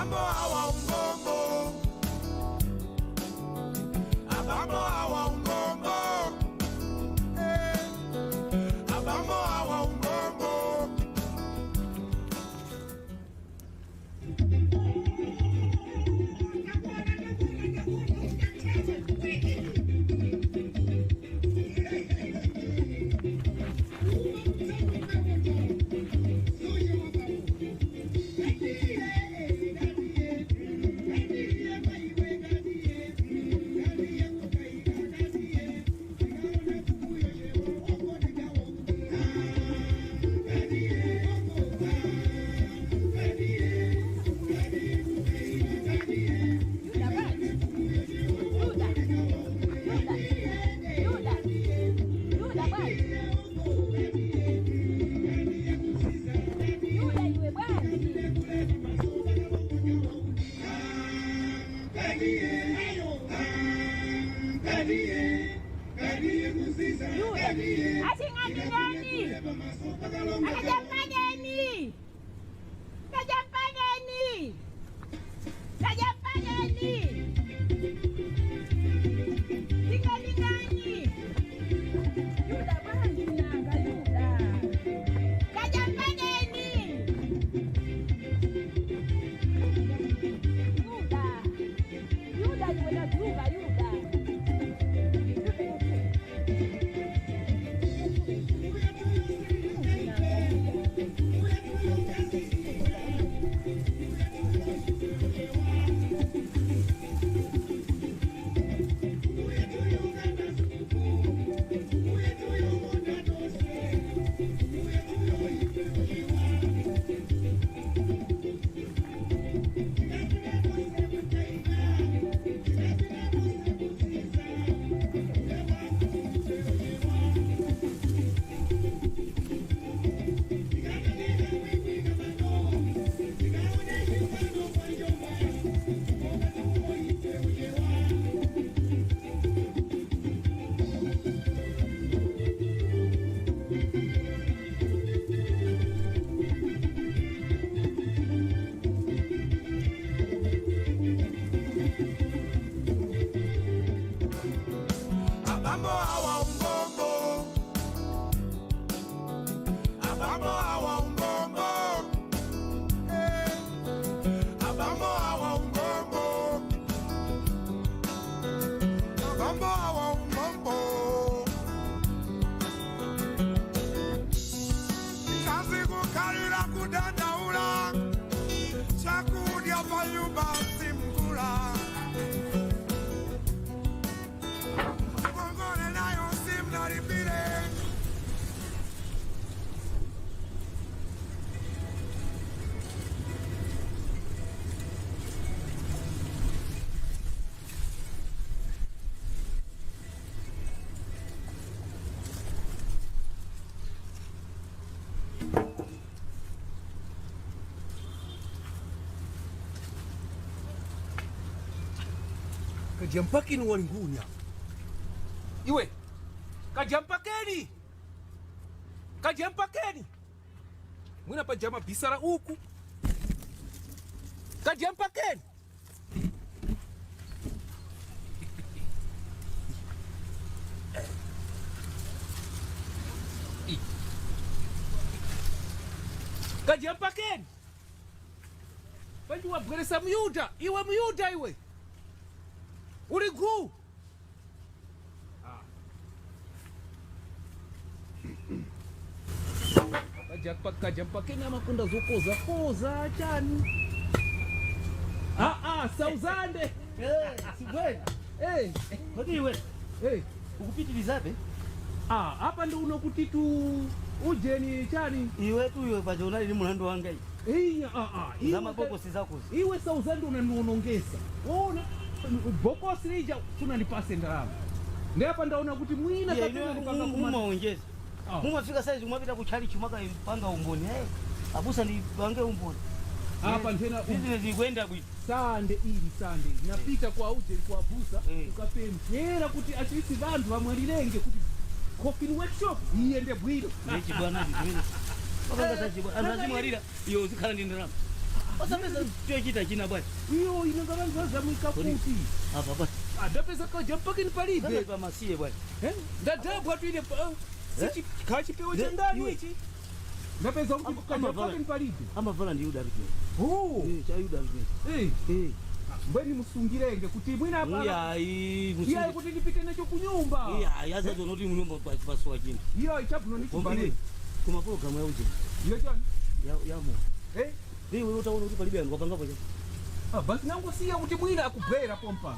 Abambo awa umbombo. Abambo awa umbombo. Abambo awa umbombo. Kajampakeni walingunya. Iwe. Kajampakeni. Kajampakeni. Mwina pajama bisara huku. Kajampakeni. Kajampakeni. Panjua bweresa myuda. Iwe myuda iwe. Uri guu. Kajampakeni ama kunda zokoza chani. Sauzande. Sibwena. Kodi iwe. Ukupitilizabe? Hapa ndo unokutitu ujeni chani. Iwe tu iwe pajonali ni mulando wangai. Zama bokosi zako. Iwe sauzande unanongeza. Ona bokosi lija tunalipase ndarama. Ndi hapa ndaona kuti mwina katuna kupanga kumaongeza. Mumafika saizi kumapita kuchali chumaka impanga umboni. Abusa ni pange umboni. Hapa tena business kwenda bwiti. Sande napita kwa uje kwa busa ukapemphera kuti atisi vantu vamwalilenge kuti coffin workshop iende bwino. Nechi bwana ndimene. Wakanga tachi bwana anazimwalira iyo zikhala ndi ndarama. Wasapesa chochita china bwana. Iyo inangalanza mwikafuti. Hapa bwana. Adapeza kaja mpaka ni palibe. Kama masie bwana. Ndadabwa tu ile sichi kachipewa cha ndani hichi. Ndapeza mtu kaja mpaka ni palibe. Ama vala ndi Yuda rike. Oh, Cha Yuda rike. Mbweni musungirenge kuti mwina hapa. Iya kuti nipite nacho kunyumba. Iya yaza zonoti munyumba kwa paswa chini. Iyo ichapuno ni kubale. Kuma program ya uji. Iyo chani? Yamo. Wewe utaona kuti palibe anu wapanga pacha. Basi nangu siya kuti mwina akubwera pompa.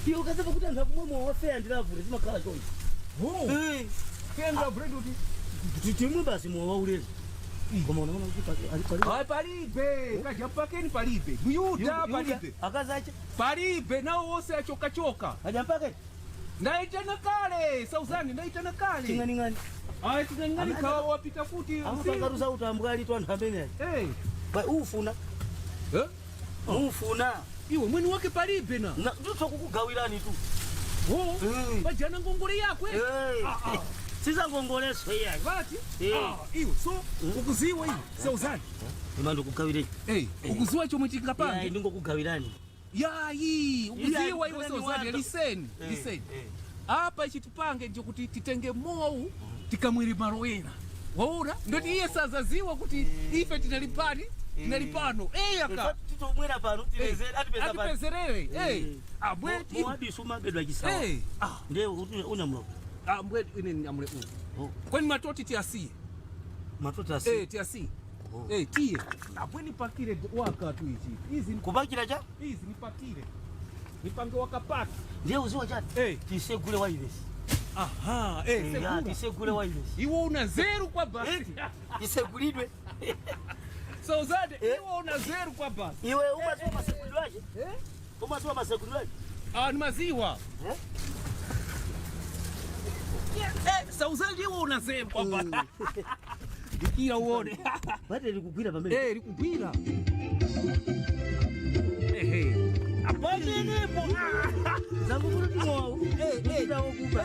Iyo kasema kuti anthu akumwa wafea ndilavule zimakhala chonchi. Kendra bread uti. Timwe basi mwa ulezi. Koma unaona kuti palibe. Kaja mpakeni palibe. Yuda palibe. Akazache. Palibe nao wose achoka. Haja mpake. Ndaitana kale, Sauzani ndaitana kale. Tingani. Tingani kawa wapita futi. Amakaruza utambwali tu anthu amene. Ba ufuna. Ufuna. Iwe mwini wake palibe na. Ndutso kukugawirani tu. Bajana ngongole yako Siza ngongoleso iya. Bati? Iwe so ukuziwa hivi Sauzani. Imando kugawire. Ukuziwa chomwe chingapanga. Ndingo kugawirani. Ukuziwa iwe Sauzani listen. Hapa ichi tupange nje kuti titenge mou tikamwiri marowena. Waona? Ndoti iye sazaziwa kuti ife tinalipani. Nalipano. Aka. Tito mwera pano tilezera atipezerere. Abweti. Mwadi suma bedwa kisawa. Nde unamlo. Mbwe ine nyamule kwani matoti tiasie. Matoti asie. Tiasie. Tie. Abweni pakire waka tu hizi. Hizi kubakira cha? Hizi nipakire. Nipange wakapaka. Ndiye uziwa chati. Tisegule wa hivi. Tisegule wa hivi. Iwo una zero kwa basi. Tisegulidwe. Sauzade, iwo una zero kwa basi. Iwe umazua masekulidwaje? Umazua masekulidwaje? Ni maziwa. Sauzade iwo una zero kwa basi. Dikira uone. Bade likugwira pamene. Likugwira. Apande nipo. Zangu kuti mwa. Ndawo kuba.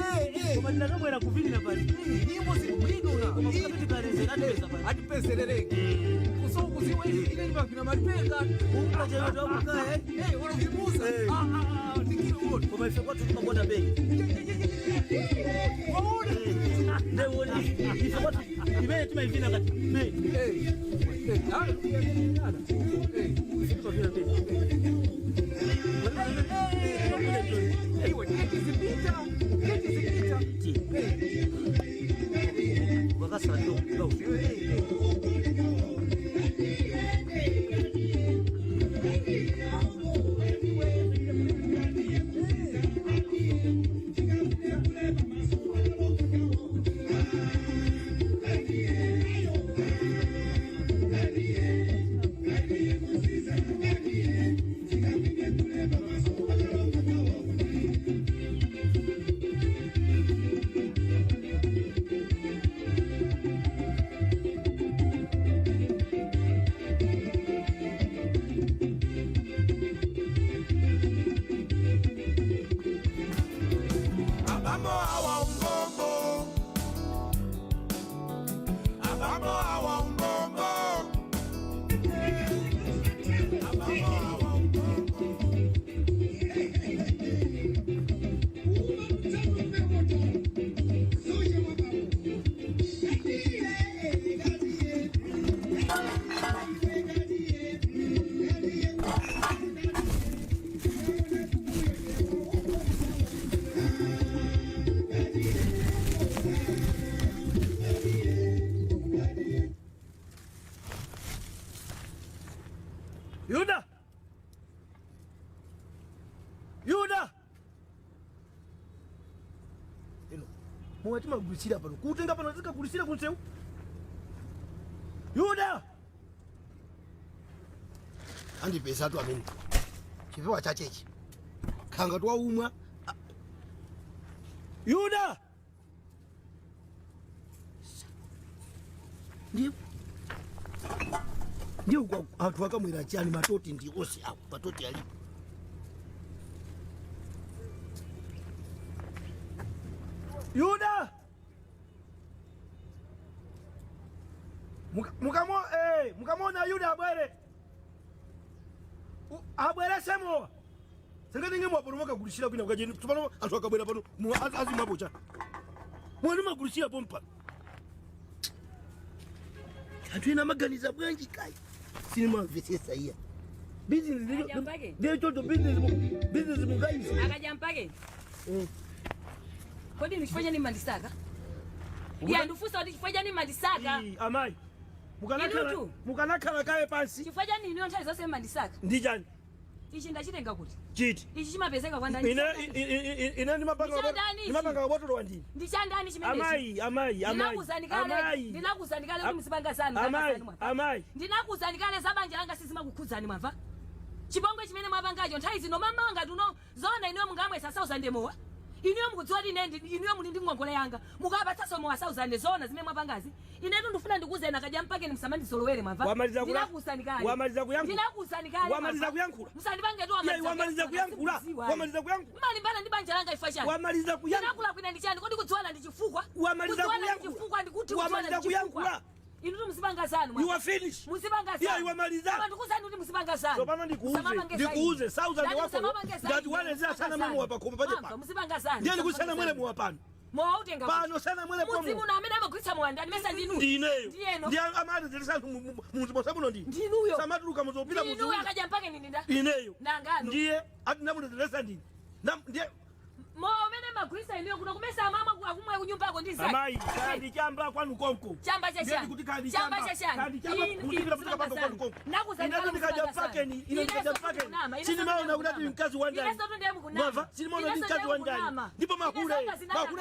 Koma ndinakamwera kuvinira pali. Nyimbo zikugwidona. Koma kuti kaleze adesa pali. Atipeserereke. Kuso kuziwa ile ndivakina malipeka. Umpa jewe ndo mukae. Wanazibuza. Dikira uone. Koma ife kwatu tumakwenda begi. Ndewe ife kwatu imene tumaivina kati begi. Yuda! Mwatima kulisira pano. Kutenga pano zika kulisira kunseu. Yuda! Andi pesa tu amini. Chipewa chache hichi. Kanga tu umwa. Yuda! Ndio kwa watu wakamwira chani matoti ndi ose hapo. Matoti alipo. Yuda! Mukamona Yuda bwere. abwerese mowa sengatenge mwa pano makagulishira kwina kukajeni tupano anthu akabwera pano azimwapo cha mwani magulishira pompa anthu ena maganiza bwanji kai sinimamvetsetsa iya ndiyo choto business mukaisi akajampake kodi ndichifanya ni mandisaka ya ndufusa kuti chifanya ni mandisaka amayi mukanakhala kaye pansi chifanya ni nthawi zonse mandisaka ndi chani ichi ndachitenga kuti chiti ichi chimapezeka kwa ndani ine ndimapanga kabotolo wa ndini ndichandani chimenechi ndinakuzanikale kuti musipanga zanu ndinakuzanikale zabanja langa sizimakukhudzani mwamva chipongwe chimene mwapangacho nthawi zino mamanga tuno zona iniyo mungamwe sasauza ndemowa iniyo mukudziwa kuti iniyo muli ndi ngongole yanga mukapatsaso mowa sauzande zona zimene mwapangazi inetu ndifuna ndikuzena kaja mpake nimsamandizolowere mwamva ndinakuzanikale wamaliza kuyankhula musandipange tu wamaliza kuyankhula mmalimbana ndi banja langa ifa chani wamaliza ndinakula kwina ndi chani kodi kudziwana ndi chifukwa ndikuti wamaliza kuyankhula inu musipanga zanu you are finished musipanga zanu yeah you are maliza ndikuzani kuti musipanga zanu so bana ndikuuze sauza ndi wako ngati walezea sana mwe wapa koma paje pa musipanga zanu ndiye ndikusana mwele mwa pano mwautenga pano sana mwele kwa muzimu na amene amagwitsa mwanda ndimesa ndinu ndineyo ndiye amati zelesa munzi sabuno ndi ndinuyo samatuluka muzopita muzi ndinuyo akaja mpake nini nda ineyo nangano ndiye ati namuno zelesa ndini ndiye mo amene magwisa iniyo kuno kumesa mama akumwe kunyumba yako ndi zake amayi kandi chamba kwanu konko chamba chashani chamba chashani kandi chamba kulipira kutoka pano kwanu konko nakuzalika ndikaja fakeni ndikaja fakeni sinimaona kuti mkazi wa ndani mwava sinimaona kuti mkazi wa ndani ndipo makule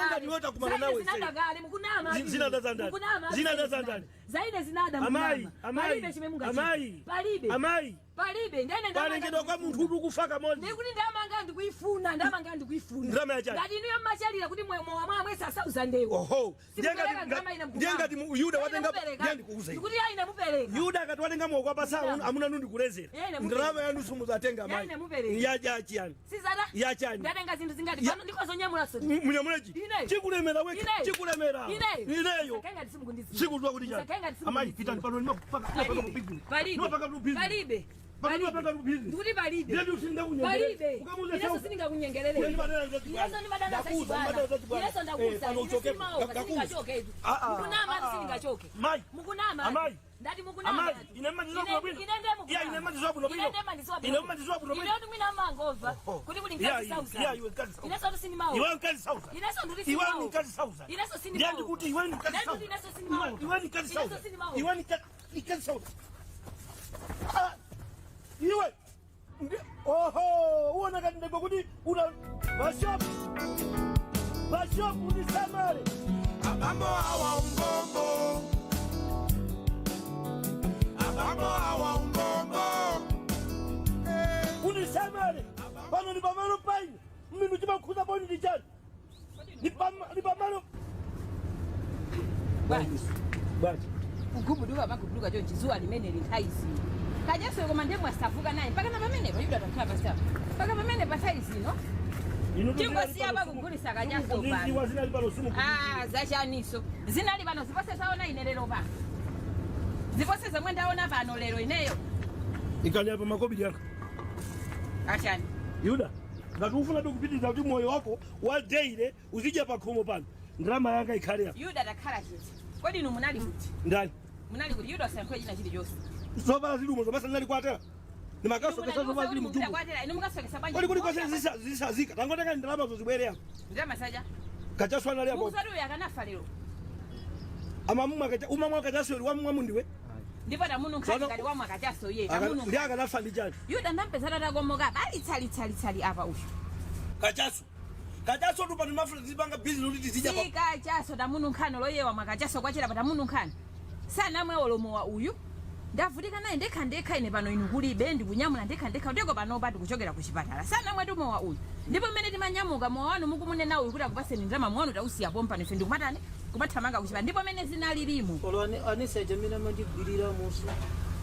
ngati yota kumana nawe zinada za ndani zaine zinada palibe ndene ndalengedwa kwa munthu uti kufaka mozi ndikuti ndamanga ndikuifuna ndrama ya chani ngati iniyo mmachalira kuti mwamwe sasauza ndewo oho ndiye ngati yuda watenga ndiye ndikuuza ndikuti yaine mupereka yuda akati watenga mwa kwa pasa amuna nundi kulezera ndrama yanu sumuzatenga amayi yachani sizada yachani ndatenga zinthu zingati pano ndikozonyamula so munyamulechi chikulemera weki chikulemera ineyo sikuzwa kuti chani amayi pitani pano nimapaka palibe ndikuti palibe ineso sindingakunyengerere ineso ndimadana ineso ndakusa mukunama sindingachoke mukunama ndati mukunama inetu mwina mangova kuti kuli nkazi sausa ineso tusindimawo ineso ndutisindimawo ineso sindimawo iwe oho uona kati ndego kuti una bashopu ni samare abambo awa umbombo uni samare pano ni pamalo paine mimi chimakhuza boni ndi chani ni pamalo basi kugubuduka magubuduka chonchi zuwa limene linthaisi kajaso koma ndemwe asavuka naye mpaka na pamene payuda takhala pasapo mpaka pamene pasaizi no tingosiya pakugulisa kajaso pano zachaniso zinali pano zipose saona ine lero pano zipose zomwe ndaona pano lero ineyo ikanyapa makobidi yako achani yuda ngati ufuna kupitiriza kuti moyo wako wa daily uzija pakhomo pano ndrama yanga ikhale yako yuda takhala chiti kodi inu munali kuti ndani munali kuti yuda sankho china chili chonse zovala zilumo zobasa nali kwatela ni makaso kesa zovala zili mutumbu kodi kodi kwase zisazika tangoteka ndrama zozibwere yako ndrama saja kachaswa nali yako musaru yakanafa lero amamuma kacha umamwa kachaswa wamwa mundiwe ndipo tamuno nkhali kali wamwa kachaso ye tamuno ndi akanafa ndi chani yuda ndampeza tatakomoka bali tsali apa uyu kachaso tu pano mafuna zibanga business kuti tizija pa kachaso tamuno nkhano loyewa makachaso kwachira pa tamuno nkhano sana mwe olomo wa uyu ndavutika naye ndekha ine pano inu kulibe ndikunyamula ndekha ndiko pano pati kuchokera ku chipatala sana mwetu mowa uyu ndipo mmene timanyamuka mowa wanu mukumunena uyu kuti akupaseni ndrama mwanu tausiya pompa nife ndikumatani kumathamanga kuchipatala ndipo mmene zinalilimo anesaja mina mandigwirira musu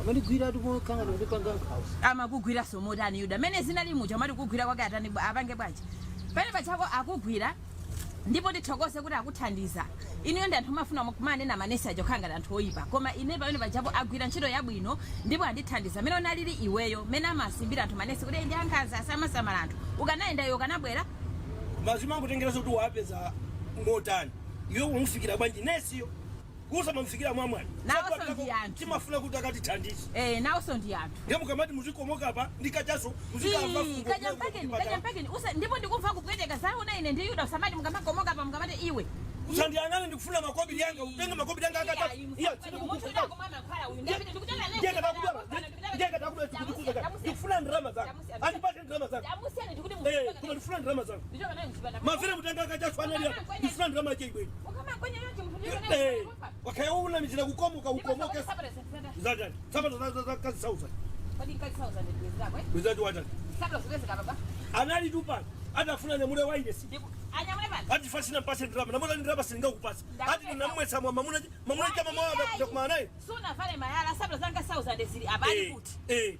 amandigwira tikukanga ndikupanga nkhawa amakugwira somotani yuda mmene zinalimo chamati kugwira kwake atani apange bwanji pene pachako akugwira ndipo ndithokoze kuti akuthandiza iniyo ndi anthu mafuna kumane na manesi ajo khanga anthu oyipa koma ine pamene pajapo agwira ntchito yabwino ndipo andithandiza mene onalili iweyo mene amasimbira anthu manesi kuti ndi ankhanza asamasamala anthu ukanayenda iwe ukanabwera mazima ngutengereza kuti wapeza motani iwe umufikira bwanji nesiyo kusa mamfikira mwamwana nawonso ndi anthu timafuna kuti akatithandize nawonso ndi anthu ngemukamati muzikomoka apa ndikachaso muzikamba kajampakeni ndipo ndikumva kupweteka zaona ine ndi yuda usamati mukamakomoka apa mukamati iwe usandiyang'ane ndikufuna makobiri yanga utenge makobiri yanga akatatu ndikufuna ndirama zako andipate ndirama zako koma ndifuna ndirama zako mavere mutenga akachaswanaliya ndifuna ndirama yake ibweni wakaya unamizira kukomoka ukomoke zadani sabato za kazi sauza wizati watani anali tupani atafuna nemule wainesi ati fasina mpase ndirama namona ndirama sininga kupasa ati namwesa mamuna chama mawanda kuja kumanaye suna vale mayala sabla zanga sauza desiri abali kuti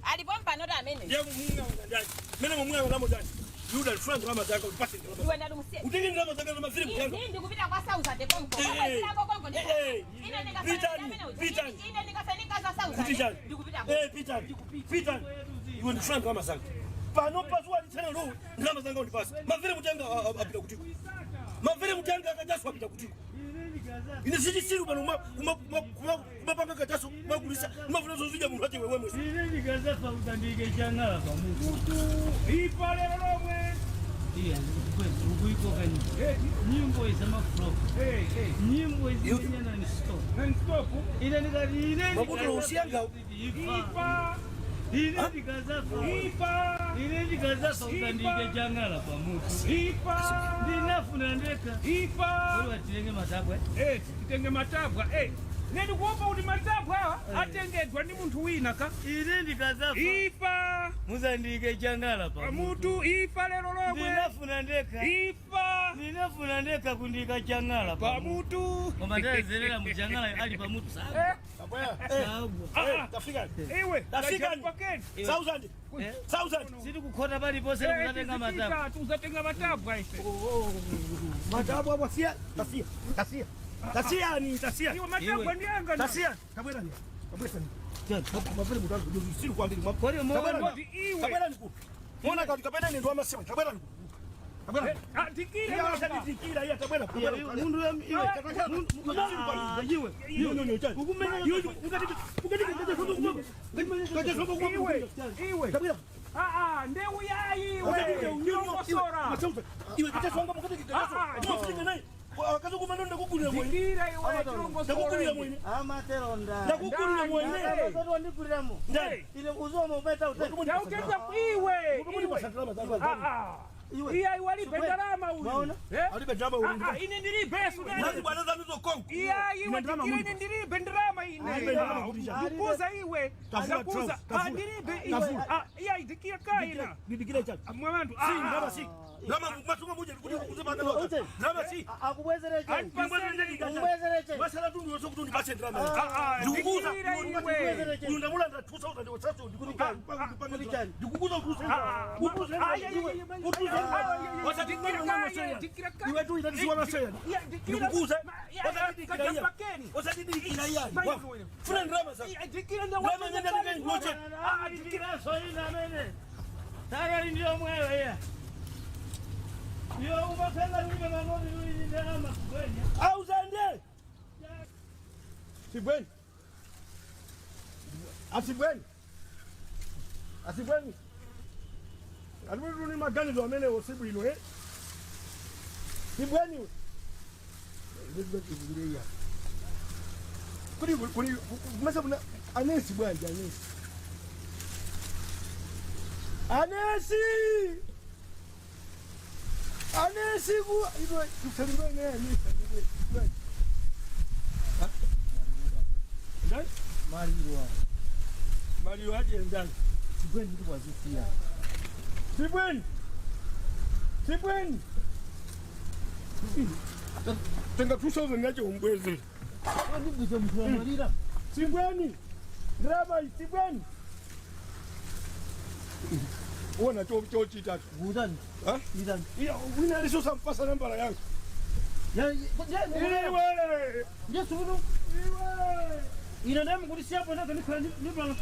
alipompa nota amene ndiye munga ndani mene munga ngamo ndani yuda alifuna ndirama zako upase ndirama iwe ndalumusie utenge ndirama zako na mafiri mjanga ndi kupita kwa sauza de kongo kongo ndi ine nikafanyika za sauza ndikupita pita iwe ndifuna ndirama zako pano paswa litena lo ndirama zanga undipasa mavere mutanga apita kutiko mavere mutanga akajaswa apita kutiko ine siri pano kumapanga kajaso magulisa mafuna zozija muntu ati wewe mwese ine ndikaza sauza ndike changala pamutu ipa lero lomwe iya ukuiko kani nyimbo izamafro nyimbo izinyana ni stop ine ndikati ine mabuto usiyanga ipa ine ndikaza sauza ndike changala pamutu ipa ndinafuna ndeka ipa uli watilenge matabwa titenge matabwa ndikuopa kuti matabwa awa atengedwa ndi munthu wina ka ine ndikazafa ipa muzandike changala pamutu ipa lero lomwe ndinafuna ndeka ipa ndeka kundika changala pamutu koma ndazerera muchangala ali pamutu sawa tafika iwe tafika Thousand sidi kukhota pali pose kuzatenga matabwa uzatenga matabwa ife matabwa wasia tasia iwe matabwa ndi anga tasia kabwera ni mavere mutazo siri kwambiri kodi kabwera ni mona kati kabwera ni ndo amasema kabwera ni tikira ya tabwera mundu ndeu yayiwe nyongosora iwe kitashwanga mukati kitashwanga akazo kumanonda kukulira mwe tikira iwe chirongosora mwe amateronda ndakukulira mwe ndakukulira ndikuliramo ndai ile uzoma upeta utenda iwe iya iwalipe ndarama uyu alipe ndarama uyu ine ndilipe nazi bwana za nizo kongo iya iwe ine ndilipe ndarama ine dukuza iwe dukuza ndilipe iwe iya idikia kaina nidikira cha mwandu si ndama si ndama matunga muje kuti kuzima ndama si akubwezereje akubwezereje masala tundu yoso kuti ndipase ndarama dukuza uyu ndamula nda 2000 wasatso ndikunika ndikukuza kutusa iwe tu itatisiwa masoya ndikukuza wasatidikira iya funa ndarama za ndama nyenda ndikani ngoche dikira soina mene tayari ndio mwewe ya yo umapenda nime mamoni ni ndarama kubwenya au zande sibweni asibweni alibu ni magani ndo amene osibu ino sibweni ndizibekizire ya kuri masa buna anesi bwanje anesi ku ido tsango ne anesi ndai Mario aje ndani sibweni ndi kwazisia sibweni tenga 2000 ngache umbweze ndibwize mtu wa marira sibweni drama sibweni ona cho chitatu budani ha idani iya wina aliso sampasa nambara yangu Yesu huyu. Ina damu kulisia hapo ndio ni bwana.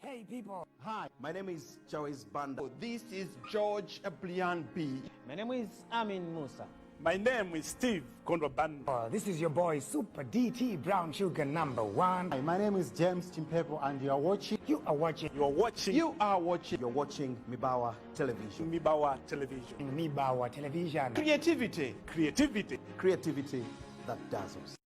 Hey people. Hi, my name is Joyce Banda. This is George Ablian B. My name is Amin Musa. My name is Steve Kondobanda. This is your boy Super DT Brown Sugar #1. Hi, my name is James Chimpepo and you are watching. You are watching You're watching Mibawa Television. Mibawa Television. Mibawa Television. Creativity Creativity that dazzles.